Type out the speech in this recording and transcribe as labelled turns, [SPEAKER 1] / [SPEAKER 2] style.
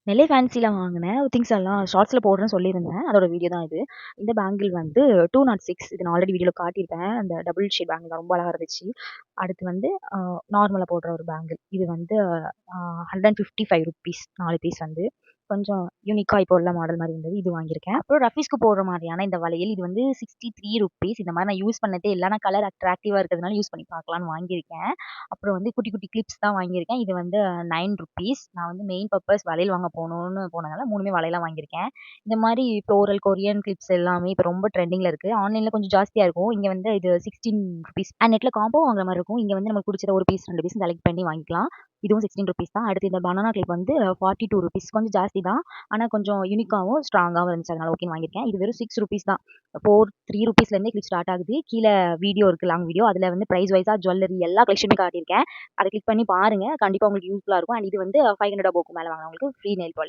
[SPEAKER 1] நெல்லை ஃபேன்சில வாங்கின திங்ஸ் எல்லாம் ஷார்ட்ஸில் போடுறேன்னு சொல்லியிருந்தேன். அதோட வீடியோ தான் இது. இந்த பேங்கிள் வந்து 206 இது நான் ஆல்ரெடி வீடியோவில் காட்டியிருப்பேன். அந்த டபுள் ஷேட் பேங்கிள் தான் ரொம்ப அழகாக இருந்துச்சு. அடுத்து வந்து நார்மலாக போடுற ஒரு பேங்கிள். இது வந்து ₹155 4 பீஸ் வந்து கொஞ்சம் யூனிக்காக இப்போ உள்ள மாடல் மாதிரி இருந்தது. இது வாங்கியிருக்கேன். அப்புறம் ரஃபீஸ்க்கு போடுற மாதிரியான இந்த வளையல் இது வந்து ₹63. இந்த மாதிரி நான் யூஸ் பண்ணதே இல்லை. ஆனால் கலர் அட்ராக்டிவாக இருக்கிறதுனால யூஸ் பண்ணி பார்க்கலான்னு வாங்கியிருக்கேன். அப்புறம் வந்து குட்டி குட்டி கிளிப்ஸ் தான் வாங்கியிருக்கேன். இது வந்து ₹9. நான் வந்து மெயின் பர்ப்பஸ் வளையல் வாங்க போகணும்னு போனதால 3மே வளையலா வாங்கியிருக்கேன். இந்த மாதிரி ஃப்ளோரல் கொரியன் கிளிப்ஸ் எல்லாமே இப்போ ரொம்ப ட்ரெண்டிங்ல இருக்கு. ஆன்லைன்ல கொஞ்சம் ஜாஸ்தியா இருக்கும். இங்க வந்து இது ₹16 அண்ட் நெட்ல காம்போ வாங்குற மாதிரி இருக்கும். இங்க வந்து நமக்கு பிடிச்சத 1 பீஸ் 2 பீஸ் செலக்ட் பண்ணி வாங்கிக்கலாம். இதுவும் ₹16 தான். அடுத்து இந்த பனானா கிளிப் வந்து ₹42 கொஞ்சம் ஜாஸ்தி தான். ஆனா கொஞ்சம் யூனிக்காவும் ஸ்ட்ராங்காவும் இருந்துச்சு. அதனால ஓகேன்னு வாங்கியிருக்கேன். இது வெறும் ₹6 தான். ₹3 கிளிப் ஸ்டார்ட் ஆகுது. கீழே வீடியோ இருக்கு, லாங் வீடியோ. அதுல வந்து பிரைஸ் வைஸா ஜுவல்லரி எல்லா கலெக்ஷனுமே காட்டியிருக்கேன். அதை கிளிக் பண்ணி பாருங்க. கண்டிப்பா உங்களுக்கு யூஸ்ஃபுல்லா இருக்கும். அண்ட் இது வந்து 500 அபோவ்க்கு மேல வாங்குறவங்களுக்கு ஃப்ரீ நெயில் பாலிஷ்.